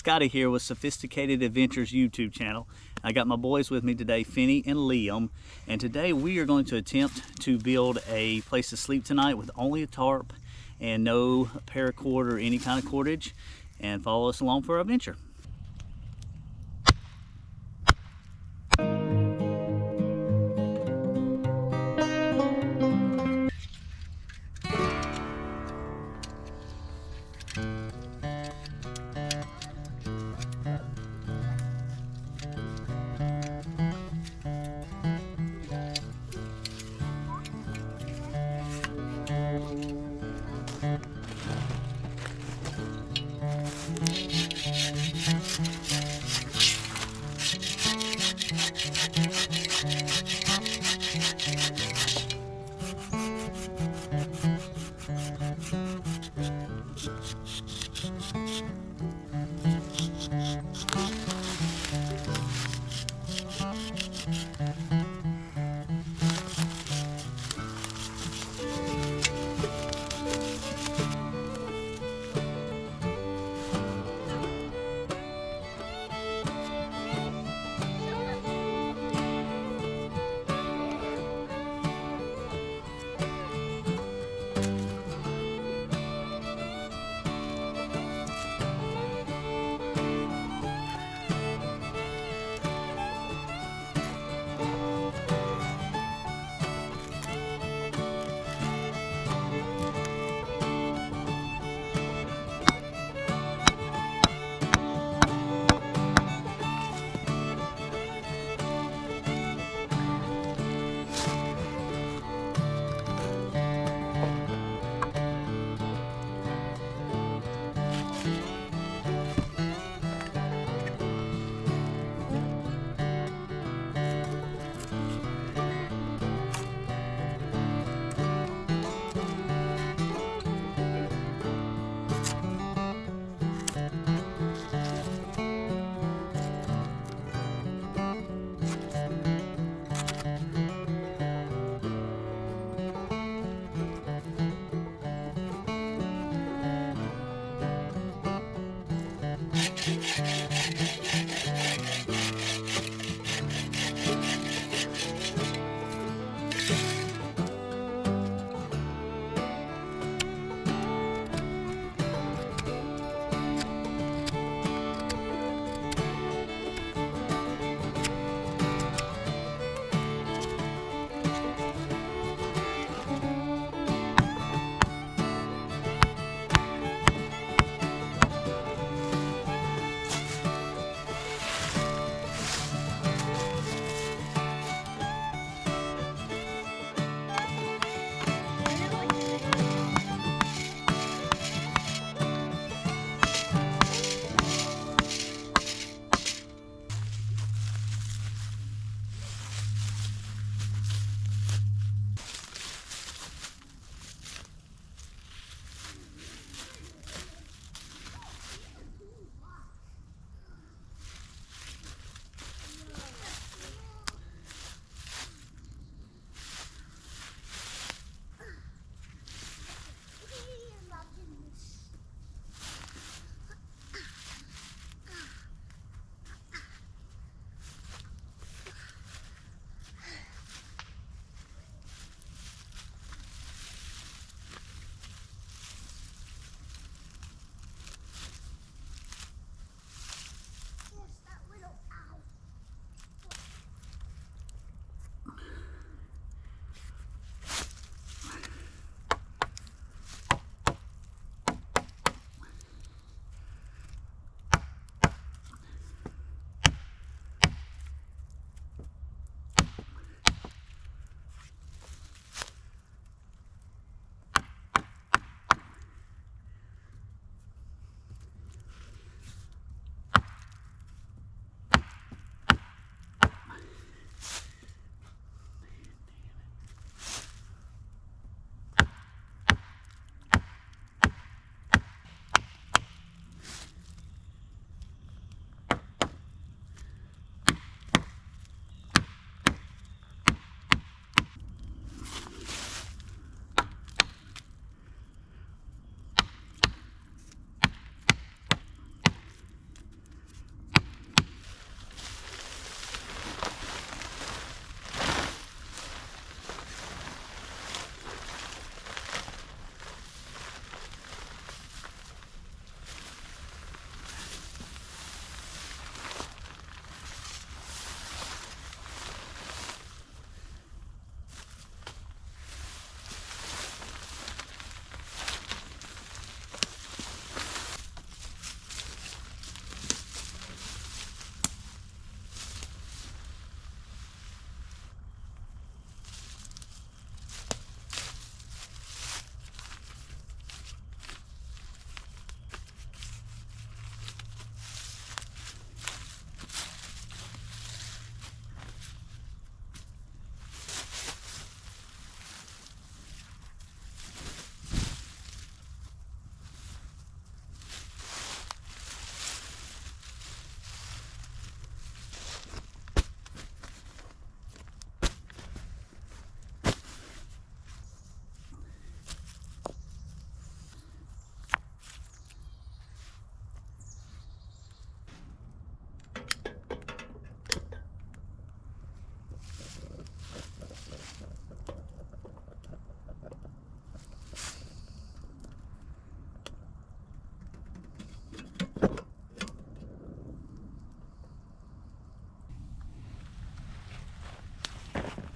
Scotty here with Sophisticated Adventures YouTube channel. I got my boys with me today, Finney and Liam, and today we are going to attempt to build a place to sleep tonight with only a tarp and no paracord or any kind of cordage, and follow us along for our adventure.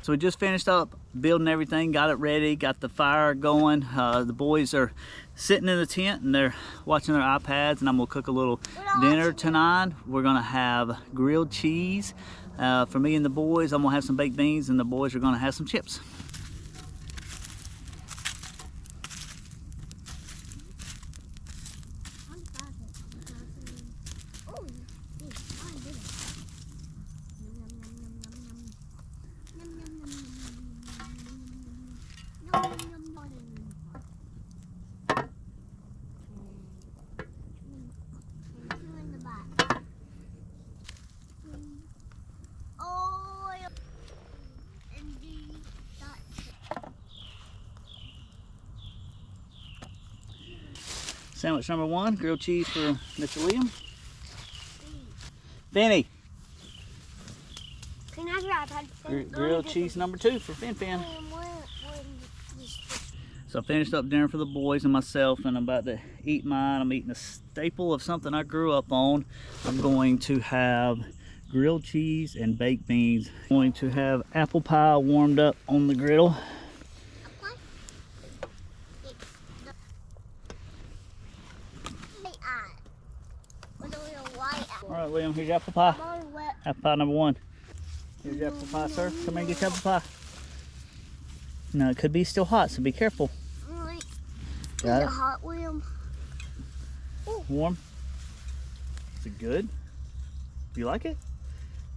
So we just finished up building everything, got it ready, got the fire going. The boys are sitting in the tent and they're watching their iPads, and I'm gonna cook a little dinner tonight. We're gonna have grilled cheese for me and the boys. I'm gonna have some baked beans, and the boys are gonna have some chips. Sandwich number 1, grilled cheese for Mr. Liam. Finny. Can I have your iPad? Grilled cheese number 2 for Fin. So I finished up dinner for the boys and myself, and I'm about to eat mine. I'm eating a staple of something I grew up on. I'm going to have grilled cheese and baked beans. I'm going to have apple pie warmed up on the griddle. All right, William, here's your apple pie. Apple pie number 1. Here's your apple pie, sir. Come here and get your apple pie. Now, it could be still hot, so be careful. Got it? Hot, William? Warm? Is it good? Do you like it?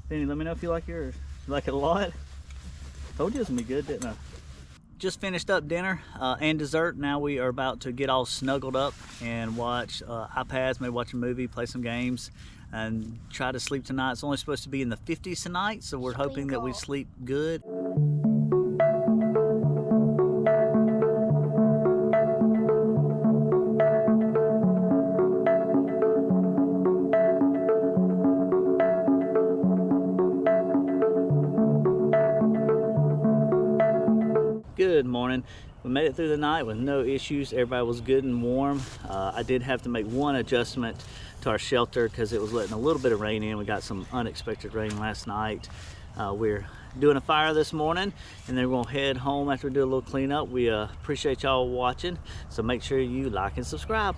Benny, let me know if you like yours. You like it a lot? Told you it was gonna be good, didn't I? Just finished up dinner and dessert. Now we are about to get all snuggled up and watch iPads, maybe watch a movie, play some games, and try to sleep tonight. It's only supposed to be in the 50s tonight, so we're hoping that we sleep good. Good morning. We made it through the night with no issues. Everybody was good and warm. I did have to make one adjustment to our shelter because it was letting a little bit of rain in. We got some unexpected rain last night. We're doing a fire this morning, and then we're gonna head home after we do a little cleanup. We appreciate y'all watching, so make sure you like and subscribe.